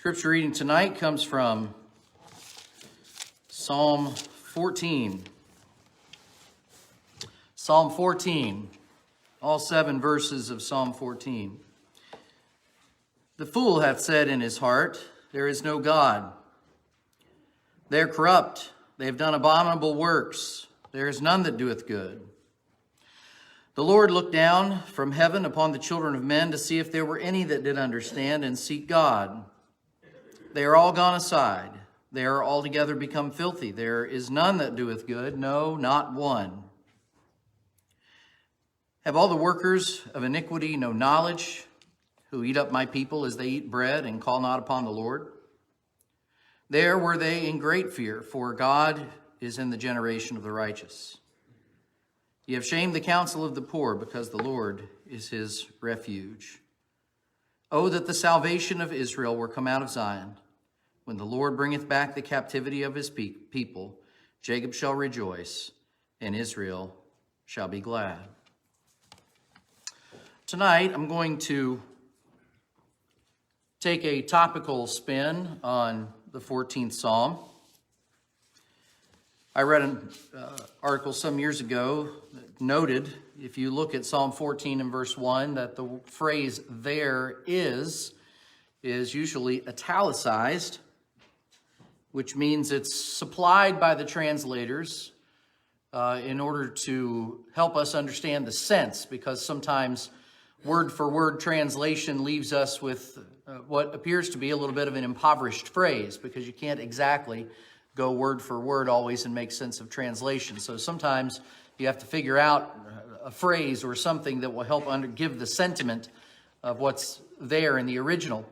Scripture reading tonight comes from Psalm 14. Psalm 14, all 7 verses of Psalm 14. The fool hath said in his heart, there is no God. They are corrupt, they have done abominable works. There is none that doeth good. The Lord looked down from heaven upon the children of men to see if there were any that did understand and seek God. They are all gone aside. They are altogether become filthy. There is none that doeth good, no, not one. Have all the workers of iniquity no knowledge, who eat up my people as they eat bread and call not upon the Lord? There were they in great fear, for God is in the generation of the righteous. Ye have shamed the counsel of the poor, because the Lord is his refuge. Oh, that the salvation of Israel were come out of Zion. When the Lord bringeth back the captivity of his people, Jacob shall rejoice, and Israel shall be glad. Tonight, I'm going to take a topical spin on the 14th Psalm. I read an article some years ago that noted, if you look at Psalm 14 and verse 1, that the phrase "there is" usually italicized, which means it's supplied by the translators in order to help us understand the sense, because sometimes word-for-word translation leaves us with what appears to be a little bit of an impoverished phrase, because you can't exactly go word for word always and make sense of translation. So sometimes you have to figure out a phrase or something that will help give the sentiment of what's there in the original.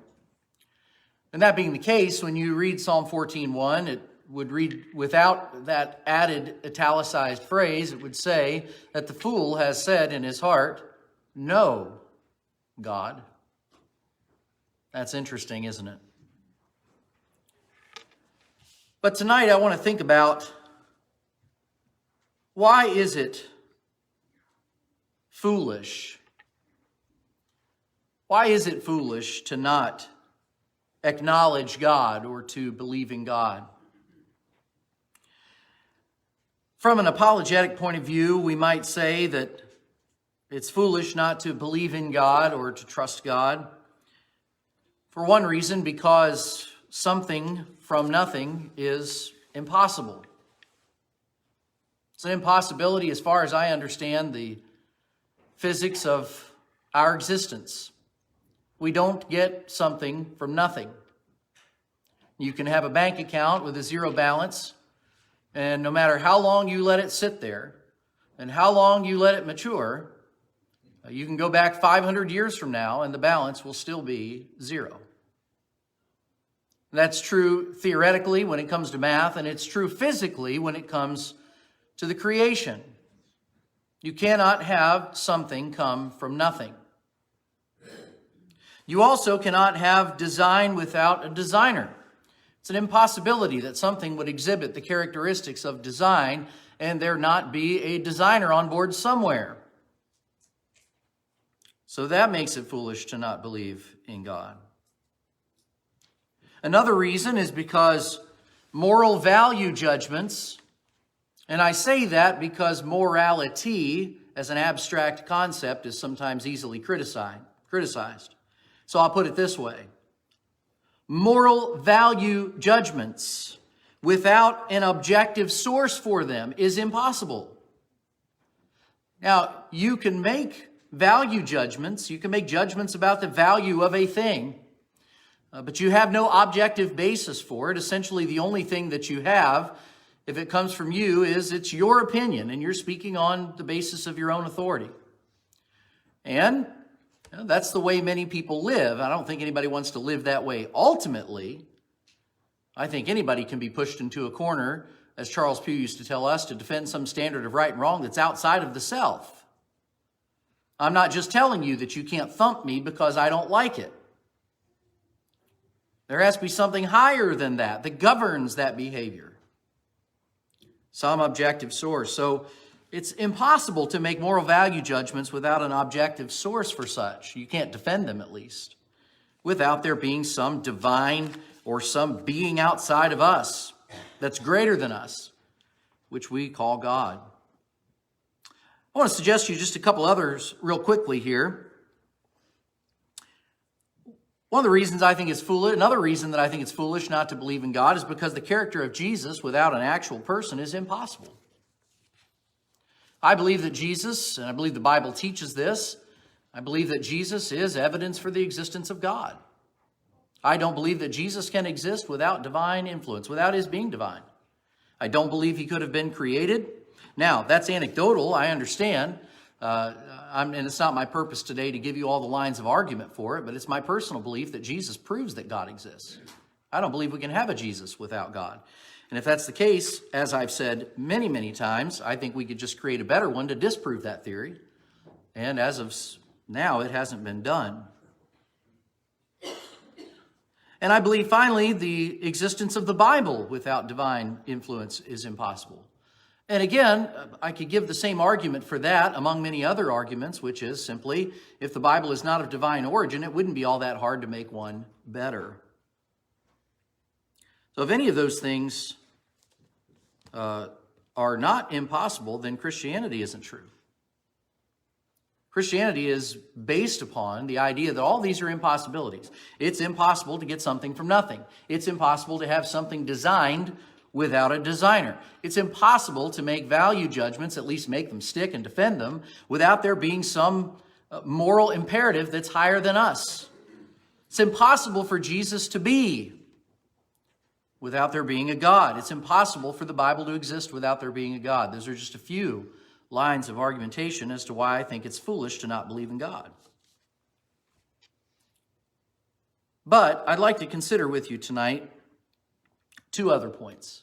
And that being the case, when you read Psalm 14:1, it would read without that added italicized phrase. It would say that the fool has said in his heart, "No God." That's interesting, isn't it? But tonight I want to think about, why is it foolish? Why is it foolish to not acknowledge God or to believe in God? From an apologetic point of view, we might say that it's foolish not to believe in God or to trust God. For one reason, because something from nothing is impossible. It's an impossibility as far as I understand the physics of our existence. We don't get something from nothing. You can have a bank account with a zero balance, and no matter how long you let it sit there and how long you let it mature, you can go back 500 years from now and the balance will still be zero. That's true theoretically when it comes to math, and it's true physically when it comes to the creation. You cannot have something come from nothing. You also cannot have design without a designer. It's an impossibility that something would exhibit the characteristics of design and there not be a designer on board somewhere. So that makes it foolish to not believe in God. Another reason is because moral value judgments, and I say that because morality as an abstract concept is sometimes easily criticized. So I'll put it this way. Moral value judgments without an objective source for them is impossible. Now, you can make value judgments. You can make judgments about the value of a thing, but you have no objective basis for it. Essentially, the only thing that you have, if it comes from you, is it's your opinion, and you're speaking on the basis of your own authority. And that's the way many people live. I don't think anybody wants to live that way ultimately. I think anybody can be pushed into a corner, as Charles Pugh used to tell us, to defend some standard of right and wrong that's outside of the self. I'm not just telling you that you can't thump me because I don't like it. There has to be something higher than that governs that behavior. Some objective source. So it's impossible to make moral value judgments without an objective source for such. You can't defend them, at least. without there being some divine or some being outside of us that's greater than us, which we call God. I want to suggest to you just a couple others real quickly here. One of the reasons I think it's foolish, another reason that I think it's foolish not to believe in God is because the character of Jesus without an actual person is impossible. I believe that Jesus, and I believe the Bible teaches this, I believe that Jesus is evidence for the existence of God. I don't believe that Jesus can exist without divine influence, without his being divine. I don't believe he could have been created. Now, that's anecdotal, I understand, and it's not my purpose today to give you all the lines of argument for it, but it's my personal belief that Jesus proves that God exists. I don't believe we can have a Jesus without God. And if that's the case, as I've said many, many times, I think we could just create a better one to disprove that theory. And as of now, it hasn't been done. And I believe, finally, the existence of the Bible without divine influence is impossible. And again, I could give the same argument for that among many other arguments, which is simply, if the Bible is not of divine origin, it wouldn't be all that hard to make one better. So if any of those things are not impossible, then Christianity isn't true. Christianity is based upon the idea that all these are impossibilities. It's impossible to get something from nothing. It's impossible to have something designed without a designer. It's impossible to make value judgments, at least make them stick and defend them, without there being some moral imperative that's higher than us. It's impossible for Jesus to be without there being a God. It's impossible for the Bible to exist without there being a God. Those are just a few lines of argumentation as to why I think it's foolish to not believe in God. But I'd like to consider with you tonight two other points.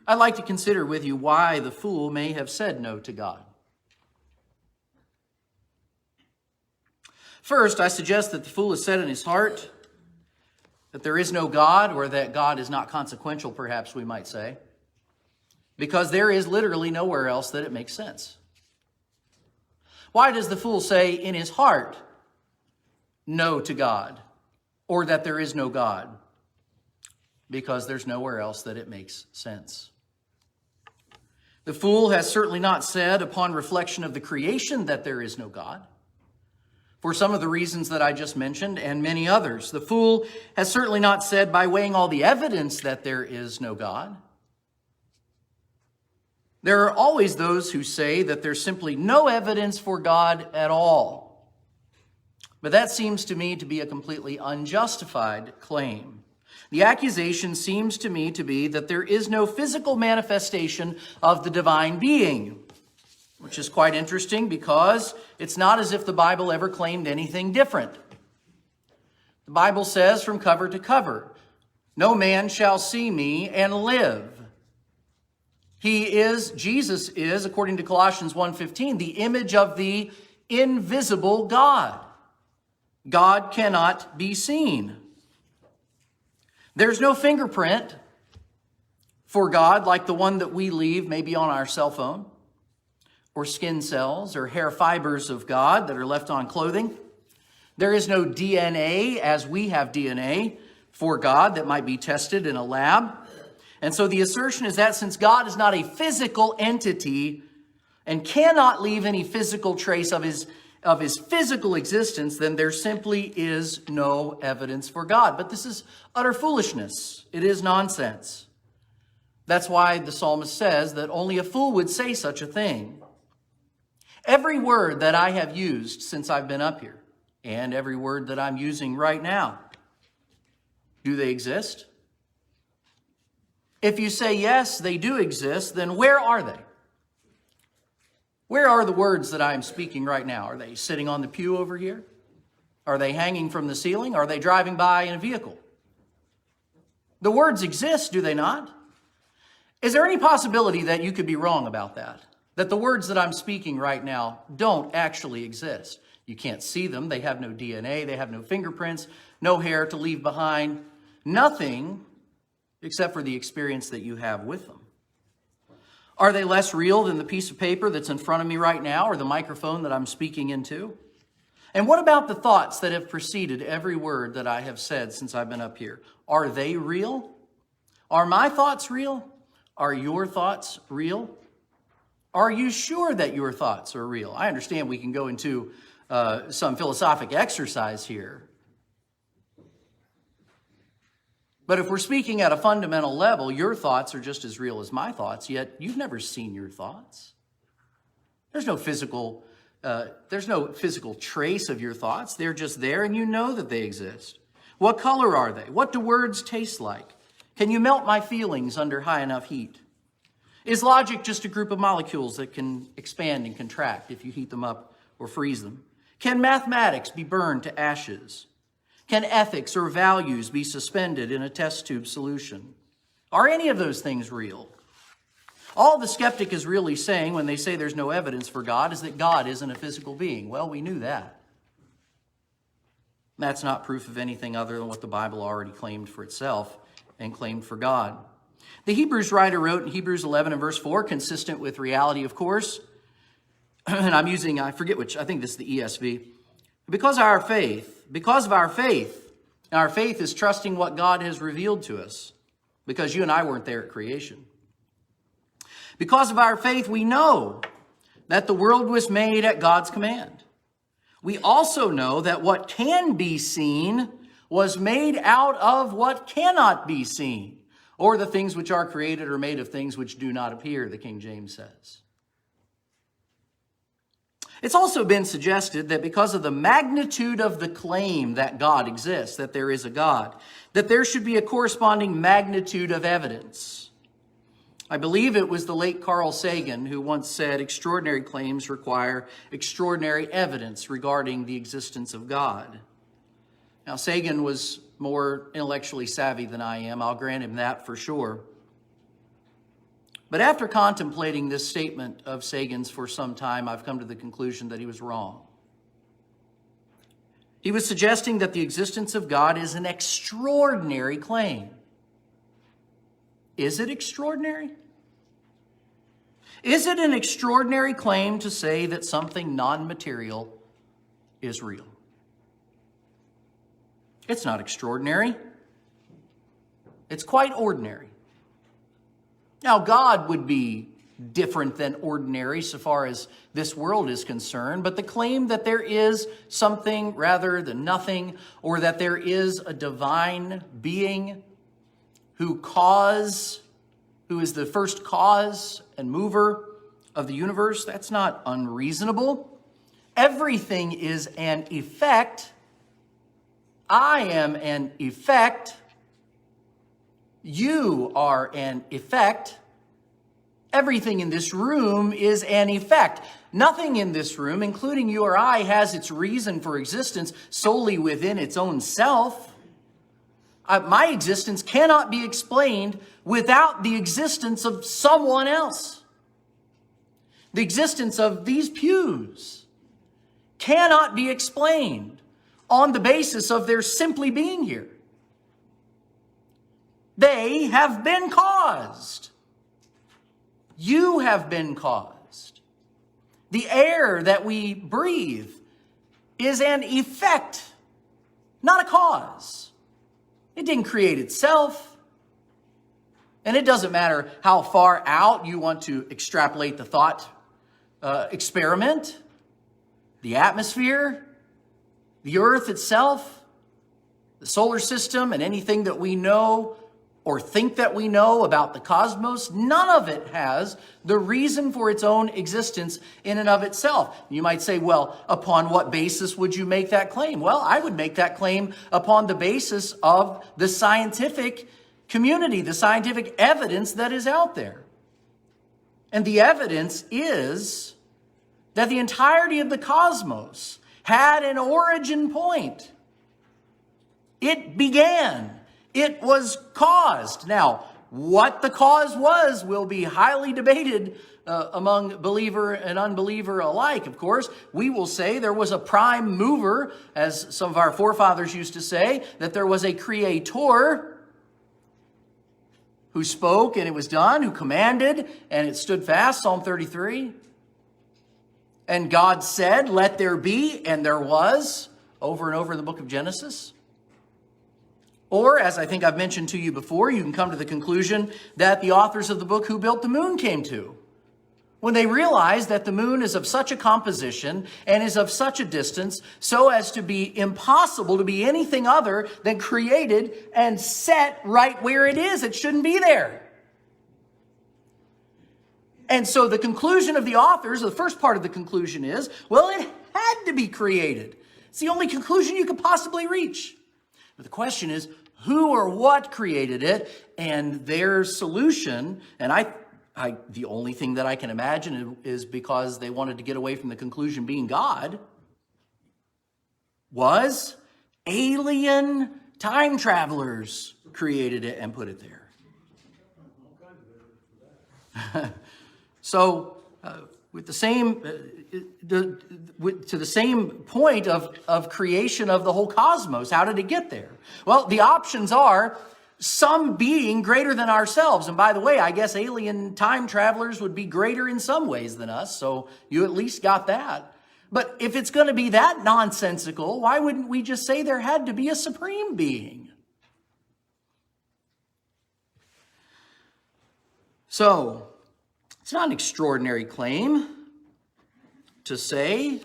I'd like to consider with you why the fool may have said no to God. First, I suggest that the fool has said in his heart that there is no God, or that God is not consequential, perhaps we might say, because there is literally nowhere else that it makes sense. Why does the fool say in his heart no to God, or that there is no God? Because there's nowhere else that it makes sense. The fool has certainly not said upon reflection of the creation that there is no God, for some of the reasons that I just mentioned and many others. The fool has certainly not said by weighing all the evidence that there is no God. There are always those who say that there's simply no evidence for God at all. But that seems to me to be a completely unjustified claim. The accusation seems to me to be that there is no physical manifestation of the divine being, which is quite interesting because it's not as if the Bible ever claimed anything different. The Bible says from cover to cover, "No man shall see me and live." Jesus is, according to Colossians 1:15, the image of the invisible God. God cannot be seen. There's no fingerprint for God like the one that we leave maybe on our cell phone, or skin cells or hair fibers of God that are left on clothing. There is no DNA as we have DNA for God that might be tested in a lab. And so the assertion is that since God is not a physical entity and cannot leave any physical trace of his physical existence, then there simply is no evidence for God. But this is utter foolishness. It is nonsense. That's why the psalmist says that only a fool would say such a thing. Every word that I have used since I've been up here, and every word that I'm using right now, do they exist? If you say yes, they do exist, then where are they? Where are the words that I'm speaking right now? Are they sitting on the pew over here? Are they hanging from the ceiling? Are they driving by in a vehicle? The words exist, do they not? Is there any possibility that you could be wrong about that? That the words that I'm speaking right now don't actually exist? You can't see them. They have no DNA. They have no fingerprints, no hair to leave behind, nothing except for the experience that you have with them. Are they less real than the piece of paper that's in front of me right now or the microphone that I'm speaking into? And what about the thoughts that have preceded every word that I have said since I've been up here? Are they real? Are my thoughts real? Are your thoughts real? Are you sure that your thoughts are real? I understand we can go into some philosophic exercise here. But if we're speaking at a fundamental level, your thoughts are just as real as my thoughts, yet you've never seen your thoughts. There's no physical trace of your thoughts. They're just there, and you know that they exist. What color are they? What do words taste like? Can you melt my feelings under high enough heat? Is logic just a group of molecules that can expand and contract if you heat them up or freeze them? Can mathematics be burned to ashes? Can ethics or values be suspended in a test tube solution? Are any of those things real? All the skeptic is really saying when they say there's no evidence for God is that God isn't a physical being. Well, we knew that. That's not proof of anything other than what the Bible already claimed for itself and claimed for God. The Hebrews writer wrote in Hebrews 11 and verse 4, consistent with reality, of course, and I'm using, I forget which, I think this is the ESV, because of our faith, and our faith is trusting what God has revealed to us, because you and I weren't there at creation. Because of our faith, we know that the world was made at God's command. We also know that what can be seen was made out of what cannot be seen, or the things which are created are made of things which do not appear, the King James says. It's also been suggested that because of the magnitude of the claim that God exists, that there is a God, that there should be a corresponding magnitude of evidence. I believe it was the late Carl Sagan who once said, extraordinary claims require extraordinary evidence regarding the existence of God. Now, Sagan was more intellectually savvy than I am. I'll grant him that for sure. But after contemplating this statement of Sagan's for some time, I've come to the conclusion that he was wrong. He was suggesting that the existence of God is an extraordinary claim. Is it extraordinary? Is it an extraordinary claim to say that something non-material is real? It's not extraordinary. It's quite ordinary. Now, God would be different than ordinary so far as this world is concerned, but the claim that there is something rather than nothing, or that there is a divine being who is the first cause and mover of the universe, that's not unreasonable. Everything is an effect. I am an effect. You are an effect. Everything in this room is an effect. Nothing in this room, including you or I, has its reason for existence solely within its own self. My existence cannot be explained without the existence of someone else. The existence of these pews cannot be explained on the basis of their simply being here. They have been caused. You have been caused. The air that we breathe is an effect, not a cause. It didn't create itself. And it doesn't matter how far out you want to extrapolate the thought experiment, the atmosphere, the earth itself, the solar system, and anything that we know or think that we know about the cosmos, none of it has the reason for its own existence in and of itself. You might say, well, upon what basis would you make that claim? Well, I would make that claim upon the basis of the scientific community, the scientific evidence that is out there. And the evidence is that the entirety of the cosmos had an origin point. It began. It was caused. Now, what the cause was will be highly debated among believer and unbeliever alike, of course. We will say there was a prime mover, as some of our forefathers used to say, that there was a creator who spoke and it was done, who commanded and it stood fast, Psalm 33. And God said, let there be, and there was, over and over in the book of Genesis. Or, as I think I've mentioned to you before, you can come to the conclusion that the authors of the book Who Built the Moon came to, when they realized that the moon is of such a composition and is of such a distance so as to be impossible to be anything other than created and set right where it is. It shouldn't be there. And so the conclusion of the authors, the first part of the conclusion is, well, it had to be created. It's the only conclusion you could possibly reach. But the question is, who or what created it? And their solution, and the only thing that I can imagine is because they wanted to get away from the conclusion being God, was alien time travelers created it and put it there. So, with the same, to the same point of creation of the whole cosmos, how did it get there? Well, the options are some being greater than ourselves. And by the way, I guess alien time travelers would be greater in some ways than us, so you at least got that. But if it's going to be that nonsensical, why wouldn't we just say there had to be a supreme being? So, it's not an extraordinary claim to say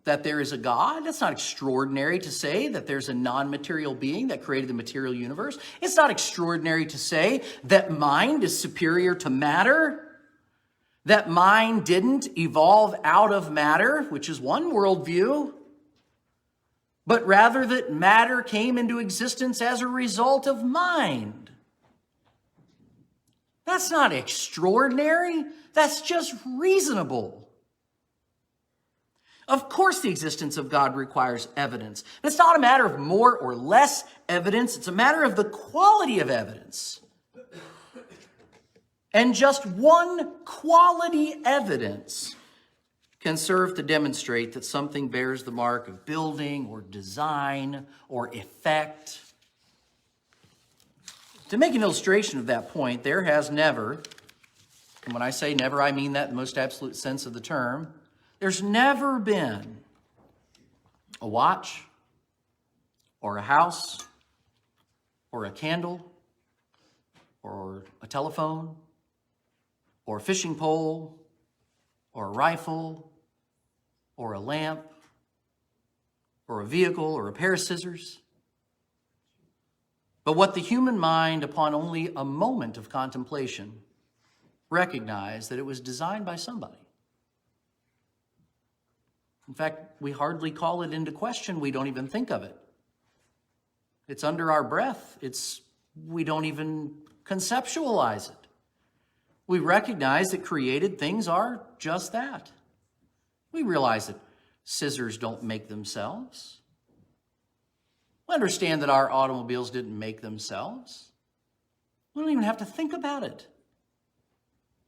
that there is a God. It's not extraordinary to say that there's a non-material being that created the material universe. It's not extraordinary to say that mind is superior to matter, that mind didn't evolve out of matter, which is one worldview, but rather that matter came into existence as a result of mind. That's not extraordinary. That's just reasonable. Of course, the existence of God requires evidence. It's not a matter of more or less evidence. It's a matter of the quality of evidence. And just one quality evidence can serve to demonstrate that something bears the mark of building or design or effect. To make an illustration of that point, there has never, and when I say never, I mean that in the most absolute sense of the term, there's never been a watch or a house or a candle or a telephone or a fishing pole or a rifle or a lamp or a vehicle or a pair of scissors. But what the human mind, upon only a moment of contemplation, recognized that it was designed by somebody. In fact, we hardly call it into question. We don't even think of it. It's under our breath. We don't even conceptualize it. We recognize that created things are just that. We realize that scissors don't make themselves. We understand that our automobiles didn't make themselves. We don't even have to think about it.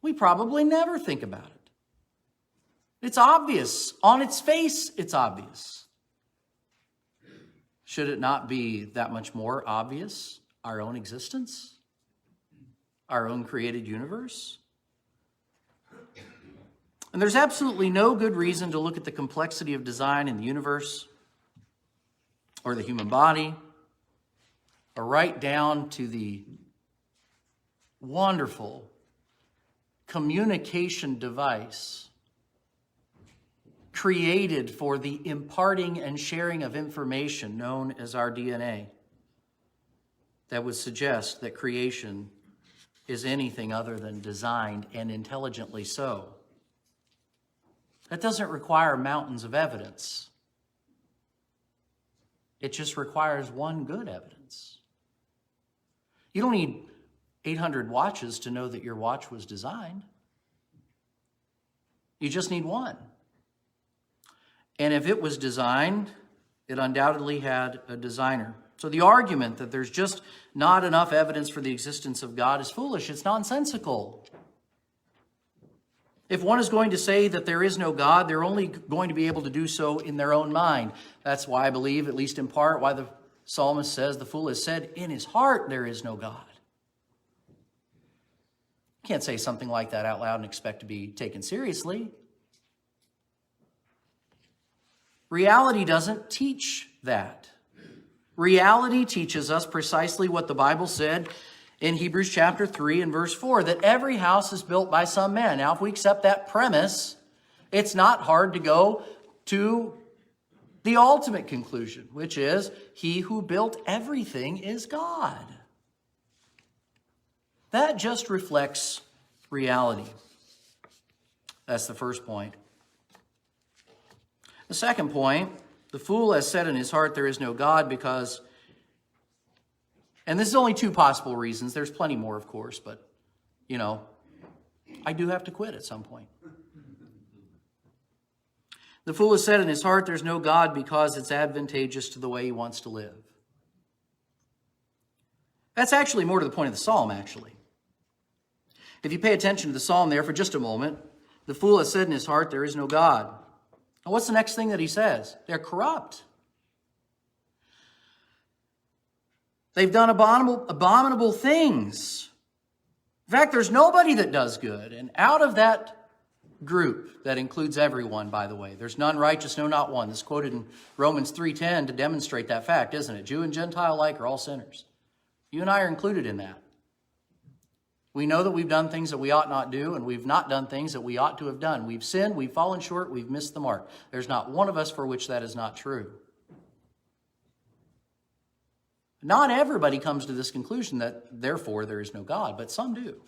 We probably never think about it. It's obvious. On its face, it's obvious. Should it not be that much more obvious, our own existence? Our own created universe? And there's absolutely no good reason to look at the complexity of design in the universe or the human body, or right down to the wonderful communication device created for the imparting and sharing of information known as our DNA, that would suggest that creation is anything other than designed, and intelligently so. That doesn't require mountains of evidence. It just requires one good evidence. You don't need 800 watches to know that your watch was designed. You just need one. And if it was designed, it undoubtedly had a designer. So the argument that there's just not enough evidence for the existence of God is foolish. It's nonsensical. If one is going to say that there is no God, they're only going to be able to do so in their own mind. That's why I believe, at least in part, why the psalmist says, the fool has said, in his heart there is no God. You can't say something like that out loud and expect to be taken seriously. Reality doesn't teach that. Reality teaches us precisely what the Bible said in Hebrews chapter 3 and verse 4, that every house is built by some man. Now, if we accept that premise, it's not hard to go to the ultimate conclusion, which is he who built everything is God. That just reflects reality. That's the first point. The second point, the fool has said in his heart there is no God because, and this is only two possible reasons. There's plenty more, of course, but, I do have to quit at some point. The fool has said in his heart there's no God because it's advantageous to the way he wants to live. That's actually more to the point of the psalm, actually. If you pay attention to the psalm there for just a moment, the fool has said in his heart there is no God. And what's the next thing that he says? They're corrupt. They've done abominable things. In fact, there's nobody that does good. And out of that group, that includes everyone, by the way, there's none righteous, no, not one. This is quoted in Romans 3:10 to demonstrate that fact, isn't it? Jew and Gentile alike are all sinners. You and I are included in that. We know that we've done things that we ought not do, and we've not done things that we ought to have done. We've sinned, we've fallen short, we've missed the mark. There's not one of us for which that is not true. Not everybody comes to this conclusion that therefore there is no God, but some do.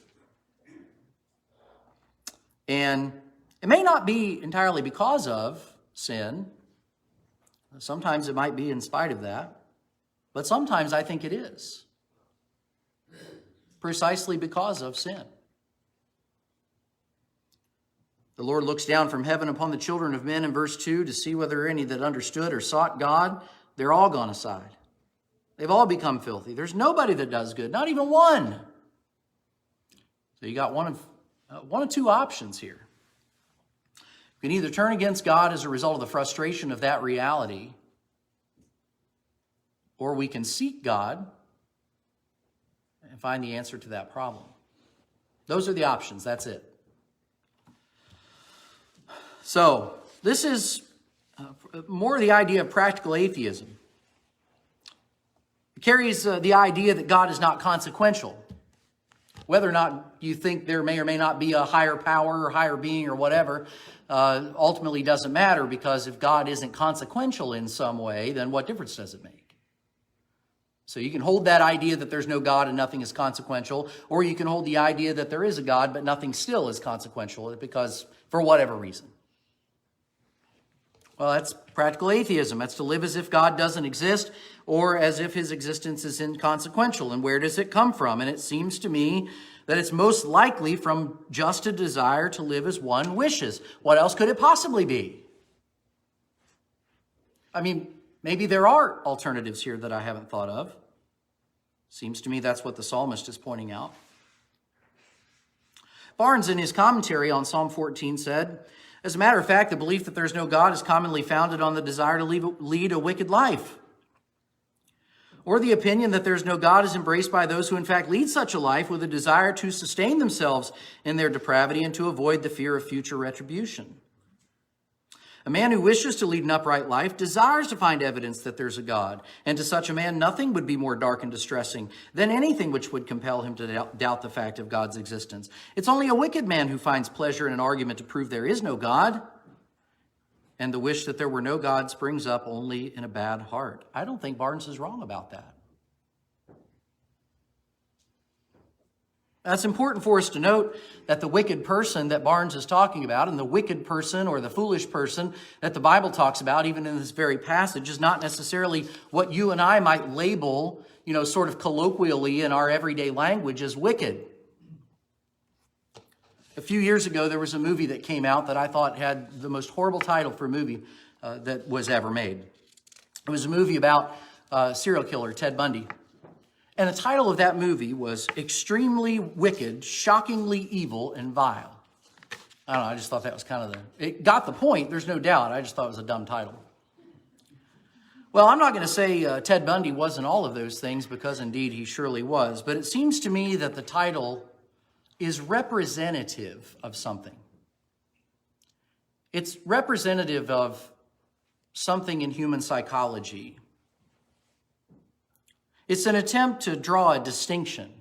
And it may not be entirely because of sin. Sometimes it might be in spite of that. But sometimes I think it is. Precisely because of sin. The Lord looks down from heaven upon the children of men in verse 2 to see whether any that understood or sought God. They're all gone aside. They've all become filthy. There's nobody that does good, not even one. So you got one of two options here. You can either turn against God as a result of the frustration of that reality, or we can seek God and find the answer to that problem. Those are the options. That's it. So this is more the idea of practical atheism. It carries the idea that God is not consequential. Whether or not you think there may or may not be a higher power or higher being or whatever, ultimately doesn't matter, because if God isn't consequential in some way, then what difference does it make? So you can hold that idea that there's no God and nothing is consequential, or you can hold the idea that there is a God but nothing still is consequential because for whatever reason. Well, that's practical atheism. That's to live as if God doesn't exist or as if his existence is inconsequential. And where does it come from? And it seems to me that it's most likely from just a desire to live as one wishes. What else could it possibly be? I mean, maybe there are alternatives here that I haven't thought of. Seems to me that's what the psalmist is pointing out. Barnes, in his commentary on Psalm 14, said, as a matter of fact, the belief that there's no God is commonly founded on the desire to lead a wicked life. Or the opinion that there's no God is embraced by those who in fact lead such a life with a desire to sustain themselves in their depravity and to avoid the fear of future retribution. A man who wishes to lead an upright life desires to find evidence that there's a God, and to such a man nothing would be more dark and distressing than anything which would compel him to doubt the fact of God's existence. It's only a wicked man who finds pleasure in an argument to prove there is no God, and the wish that there were no God springs up only in a bad heart. I don't think Barnes is wrong about that. That's important for us to note that the wicked person that Barnes is talking about, and the wicked person or the foolish person that the Bible talks about, even in this very passage, is not necessarily what you and I might label, sort of colloquially in our everyday language as wicked. A few years ago, there was a movie that came out that I thought had the most horrible title for a movie that was ever made. It was a movie about serial killer Ted Bundy. And the title of that movie was Extremely Wicked, Shockingly Evil, and Vile. I don't know, I just thought that was it got the point, there's no doubt. I just thought it was a dumb title. Well, I'm not going to say Ted Bundy wasn't all of those things, because indeed he surely was. But it seems to me that the title is representative of something. It's representative of something in human psychology. It's an attempt to draw a distinction,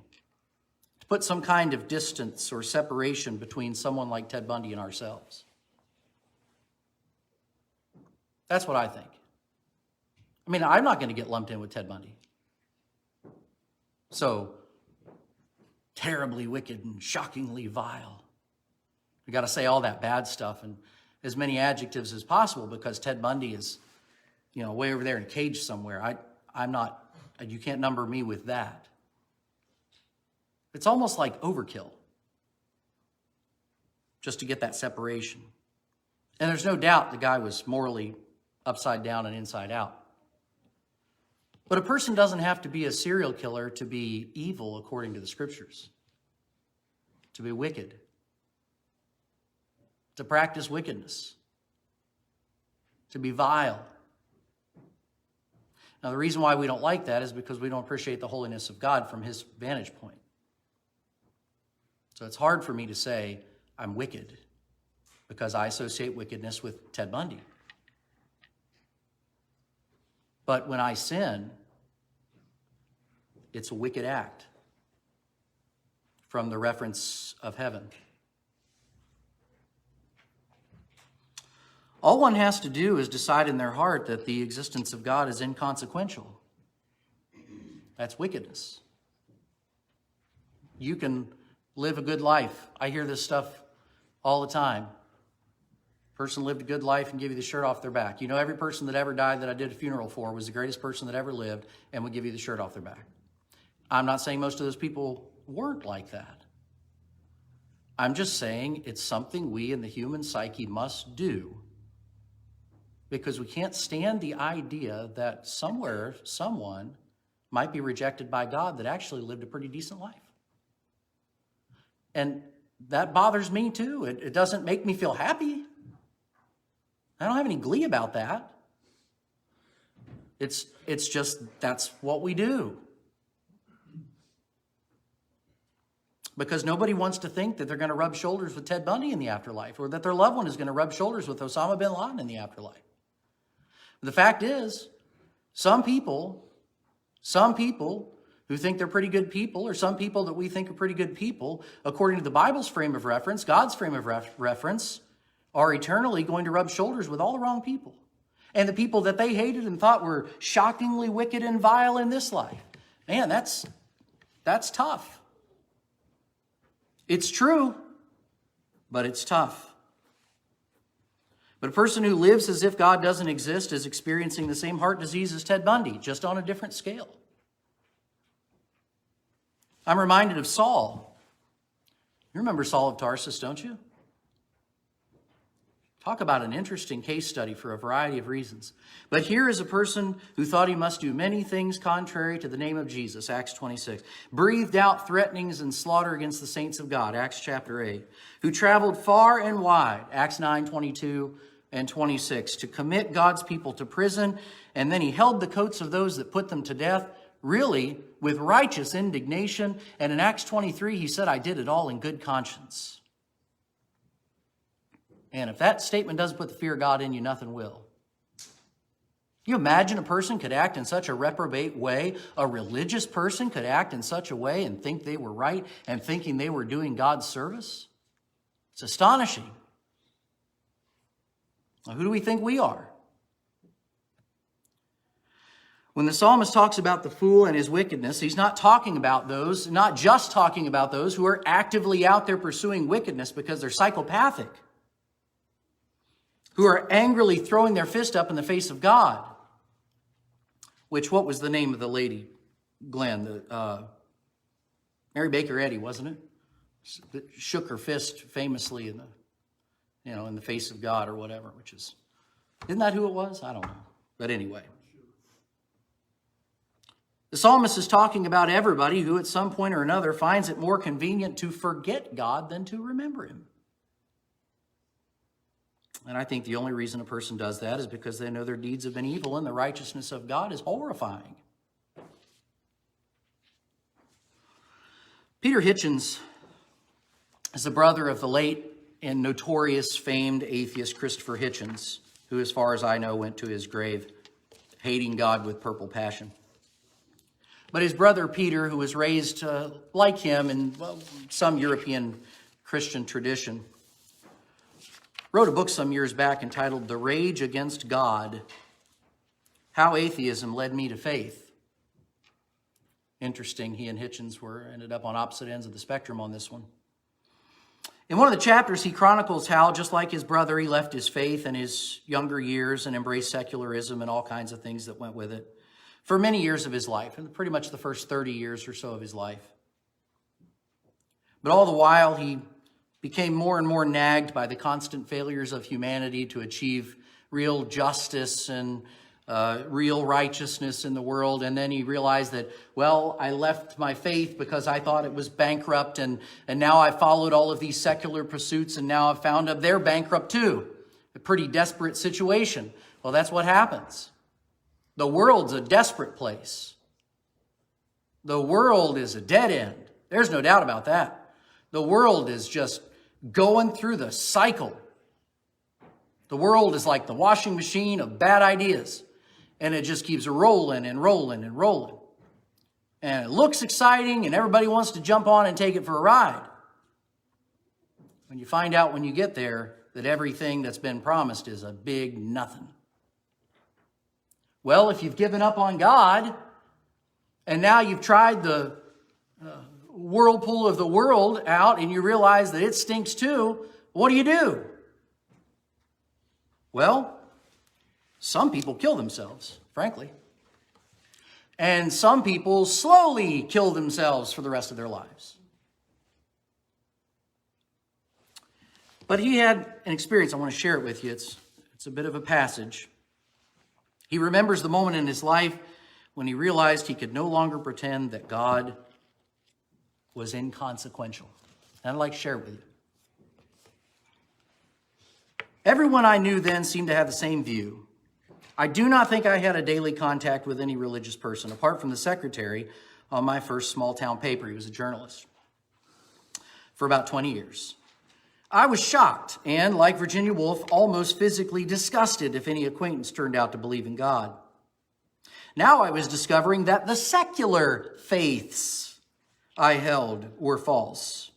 to put some kind of distance or separation between someone like Ted Bundy and ourselves. That's what I think. I mean, I'm not going to get lumped in with Ted Bundy. So, terribly wicked and shockingly vile. We got to say all that bad stuff and as many adjectives as possible because Ted Bundy is, way over there in a cage somewhere. I'm not, you can't number me with that. It's almost like overkill just to get that separation. And there's no doubt the guy was morally upside down and inside out. But a person doesn't have to be a serial killer to be evil according to the scriptures, to be wicked, to practice wickedness, to be vile. Now, the reason why we don't like that is because we don't appreciate the holiness of God from his vantage point. So it's hard for me to say I'm wicked because I associate wickedness with Ted Bundy. But when I sin, it's a wicked act from the reference of heaven. All one has to do is decide in their heart that the existence of God is inconsequential. That's wickedness. You can live a good life. I hear this stuff all the time. Person lived a good life and give you the shirt off their back. Every person that ever died that I did a funeral for was the greatest person that ever lived and would give you the shirt off their back. I'm not saying most of those people weren't like that. I'm just saying it's something we in the human psyche must do because we can't stand the idea that somewhere, someone might be rejected by God that actually lived a pretty decent life. And that bothers me too. It doesn't make me feel happy. I don't have any glee about that. It's just, that's what we do. Because nobody wants to think that they're going to rub shoulders with Ted Bundy in the afterlife or that their loved one is going to rub shoulders with Osama bin Laden in the afterlife. The fact is, some people who think they're pretty good people, or some people that we think are pretty good people, according to the Bible's frame of reference, God's frame of reference, are eternally going to rub shoulders with all the wrong people. And the people that they hated and thought were shockingly wicked and vile in this life. Man, that's tough. It's true, but it's tough. But a person who lives as if God doesn't exist is experiencing the same heart disease as Ted Bundy, just on a different scale. I'm reminded of Saul. You remember Saul of Tarsus, don't you? Talk about an interesting case study for a variety of reasons. But here is a person who thought he must do many things contrary to the name of Jesus, Acts 26. Breathed out threatenings and slaughter against the saints of God, Acts chapter 8. Who traveled far and wide, Acts 9:22 and 26, to commit God's people to prison. And then he held the coats of those that put them to death, really with righteous indignation. And in Acts 23, he said, I did it all in good conscience. And if that statement doesn't put the fear of God in you, nothing will. You imagine a person could act in such a reprobate way? A religious person could act in such a way and think they were right and thinking they were doing God's service? It's astonishing. Now, who do we think we are? When the psalmist talks about the fool and his wickedness, he's not talking about those, not just talking about those who are actively out there pursuing wickedness because they're psychopathic, who are angrily throwing their fist up in the face of God. What was the name of the lady, Glenn? Mary Baker Eddy, wasn't it? That shook her fist famously in the face of God or whatever, isn't that who it was? I don't know. But anyway. The psalmist is talking about everybody who at some point or another finds it more convenient to forget God than to remember him. And I think the only reason a person does that is because they know their deeds have been evil and the righteousness of God is horrifying. Peter Hitchens is the brother of the late and notorious famed atheist Christopher Hitchens. who, as far as I know, went to his grave hating God with purple passion. But his brother Peter, who was raised like him in some European Christian tradition, wrote a book some years back entitled The Rage Against God, How Atheism Led Me to Faith. Interesting, he and Hitchens ended up on opposite ends of the spectrum on this one. In one of the chapters, he chronicles how, just like his brother, he left his faith in his younger years and embraced secularism and all kinds of things that went with it for many years of his life, and pretty much the first 30 years or so of his life. But all the while, he became more and more nagged by the constant failures of humanity to achieve real justice and real righteousness in the world. And then he realized that, well, I left my faith because I thought it was bankrupt, and now I followed all of these secular pursuits, and now I've found out they're bankrupt too. A pretty desperate situation. Well, that's what happens. The world's a desperate place. The world is a dead end. There's no doubt about that. The world is just going through the cycle. The world is like the washing machine of bad ideas. And it just keeps rolling and rolling and rolling. And it looks exciting, and everybody wants to jump on and take it for a ride. When you find out when you get there that everything that's been promised is a big nothing. Well, if you've given up on God, and now you've tried the whirlpool of the world out, and you realize that it stinks too, what do? Well, some people kill themselves, frankly. And some people slowly kill themselves for the rest of their lives. But he had an experience. I want to share it with you. It's a bit of a passage. He remembers the moment in his life when he realized he could no longer pretend that God was inconsequential. And I'd like to share it with you. Everyone I knew then seemed to have the same view. I do not think I had a daily contact with any religious person, apart from the secretary on my first small town paper. He was a journalist for about 20 years. I was shocked and, like Virginia Woolf, almost physically disgusted if any acquaintance turned out to believe in God. Now I was discovering that the secular faiths I held were false.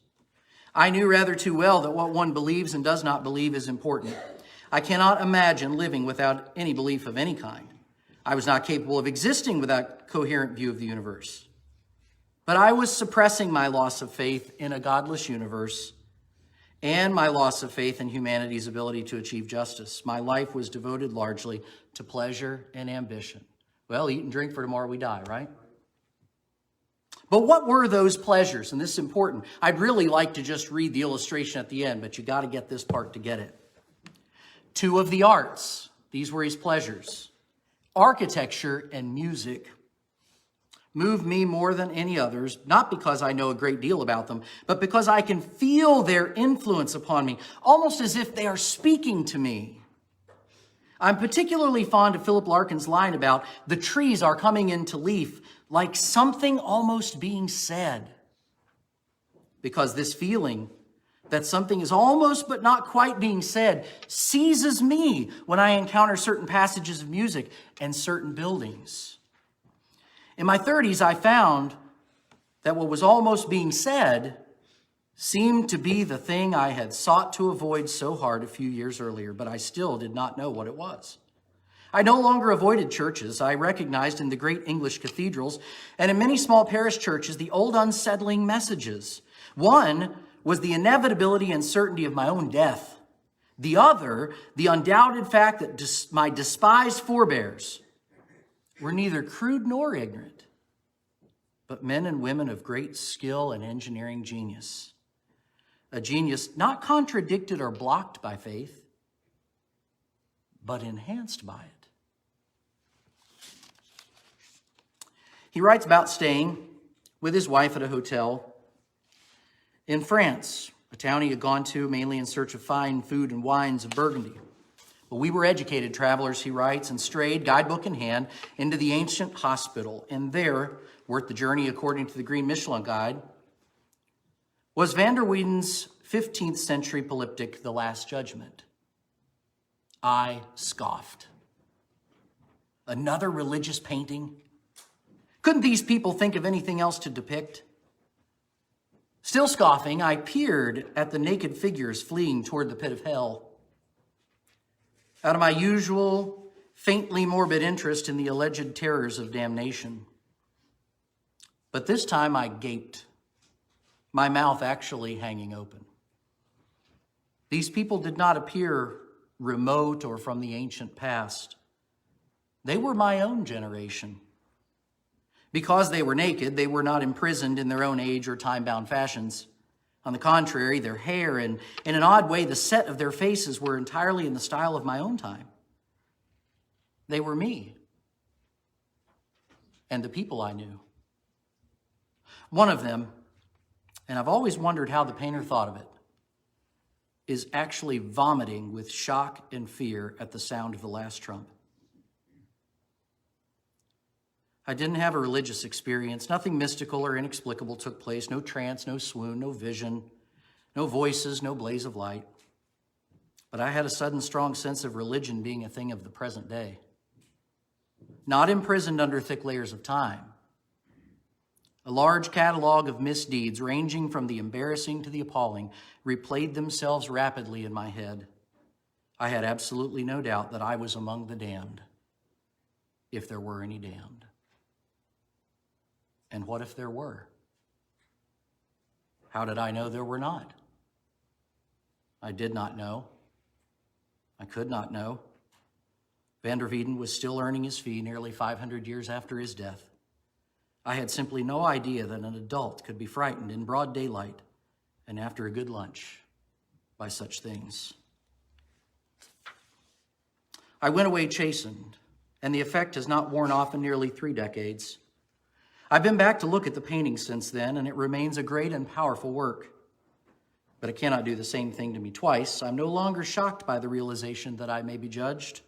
I knew rather too well that what one believes and does not believe is important. I cannot imagine living without any belief of any kind. I was not capable of existing without a coherent view of the universe. But I was suppressing my loss of faith in a godless universe and my loss of faith in humanity's ability to achieve justice. My life was devoted largely to pleasure and ambition. Well, eat and drink, for tomorrow we die, right? But what were those pleasures? And this is important. I'd really like to just read the illustration at the end, but you got to get this part to get it. 2 of the arts. These were his pleasures. Architecture and music move me more than any others, not because I know a great deal about them, but because I can feel their influence upon me, almost as if they are speaking to me. I'm particularly fond of Philip Larkin's line about the trees are coming into leaf, like something almost being said. Because this feeling that something is almost but not quite being said seizes me when I encounter certain passages of music and certain buildings. In my 30s, I found that what was almost being said seemed to be the thing I had sought to avoid so hard a few years earlier, but I still did not know what it was. I no longer avoided churches. I recognized in the great English cathedrals and in many small parish churches the old unsettling messages. One was the inevitability and certainty of my own death. The other, the undoubted fact that my despised forebears were neither crude nor ignorant, but men and women of great skill and engineering genius. A genius not contradicted or blocked by faith, but enhanced by it. He writes about staying with his wife at a hotel in France, a town he had gone to mainly in search of fine food and wines of Burgundy. Well, we were educated travelers, he writes, and strayed, guidebook in hand, into the ancient hospital. And there, worth the journey according to the Green Michelin Guide, was van der Weyden's 15th century polyptych, The Last Judgment. I scoffed. Another religious painting? Couldn't these people think of anything else to depict? Still scoffing, I peered at the naked figures fleeing toward the pit of hell. Out of my usual, faintly morbid interest in the alleged terrors of damnation. But this time I gaped, my mouth actually hanging open. These people did not appear remote or from the ancient past. They were my own generation. Because they were naked, they were not imprisoned in their own age or time-bound fashions. On the contrary, their hair and, in an odd way, the set of their faces were entirely in the style of my own time. They were me and the people I knew. One of them, and I've always wondered how the painter thought of it, is actually vomiting with shock and fear at the sound of the last trump. I didn't have a religious experience. Nothing mystical or inexplicable took place. No trance, no swoon, no vision, no voices, no blaze of light. But I had a sudden strong sense of religion being a thing of the present day. Not imprisoned under thick layers of time. A large catalog of misdeeds, ranging from the embarrassing to the appalling, replayed themselves rapidly in my head. I had absolutely no doubt that I was among the damned, if there were any damned. And what if there were? How did I know there were not? I did not know. I could not know. Van der Weyden was still earning his fee nearly 500 years after his death. I had simply no idea that an adult could be frightened in broad daylight and after a good lunch by such things. I went away chastened, and the effect has not worn off in nearly 3 decades. I've been back to look at the painting since then, and it remains a great and powerful work. But it cannot do the same thing to me twice. I'm no longer shocked by the realization that I may be judged,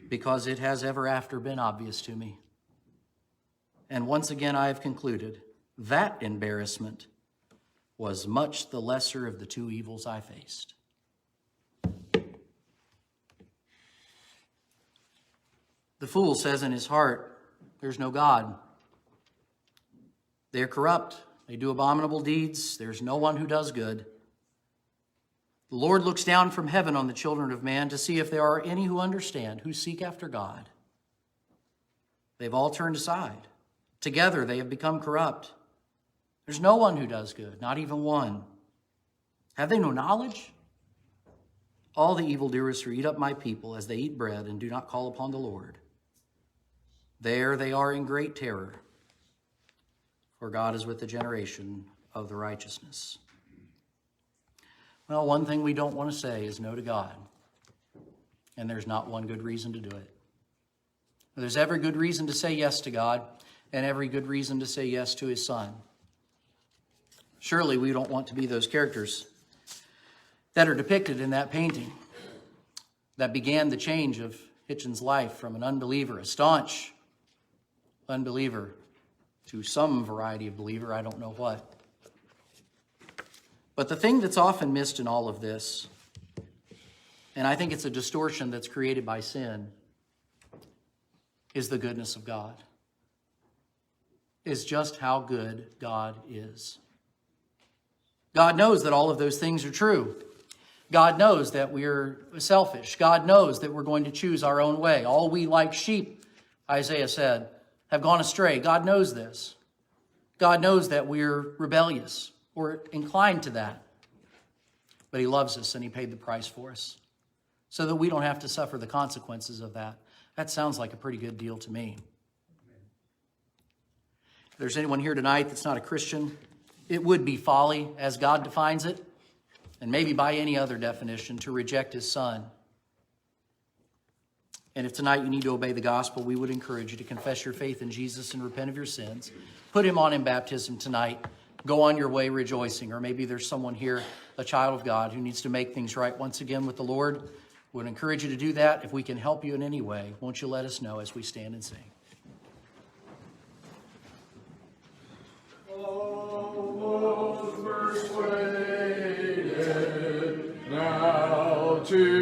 because it has ever after been obvious to me. And once again, I have concluded that embarrassment was much the lesser of the 2 evils I faced. The fool says in his heart, "There's no God." They are corrupt. They do abominable deeds. There's no one who does good. The Lord looks down from heaven on the children of man to see if there are any who understand, who seek after God. They've all turned aside. Together they have become corrupt. There's no one who does good, not even one. Have they no knowledge? All the evildoers who eat up my people as they eat bread and do not call upon the Lord. There they are in great terror, for God is with the generation of the righteousness. Well, one thing we don't want to say is no to God, and there's not one good reason to do it. There's every good reason to say yes to God, and every good reason to say yes to his Son. Surely we don't want to be those characters that are depicted in that painting that began the change of Hitchin's life from an unbeliever, a staunch unbeliever, to some variety of believer, I don't know what. But the thing that's often missed in all of this, and I think it's a distortion that's created by sin, is the goodness of God. Is just how good God is. God knows that all of those things are true. God knows that we're selfish. God knows that we're going to choose our own way. All we like sheep, Isaiah said, have gone astray. God knows this. God knows that we're rebellious or inclined to that. But he loves us and he paid the price for us so that we don't have to suffer the consequences of that. That sounds like a pretty good deal to me. If there's anyone here tonight that's not a Christian, it would be folly, as God defines it, and maybe by any other definition, to reject his Son. And if tonight you need to obey the gospel, we would encourage you to confess your faith in Jesus and repent of your sins. Put him on in baptism tonight. Go on your way rejoicing. Or maybe there's someone here, a child of God, who needs to make things right once again with the Lord. We would encourage you to do that. If we can help you in any way, won't you let us know as we stand and sing? Almost persuaded now to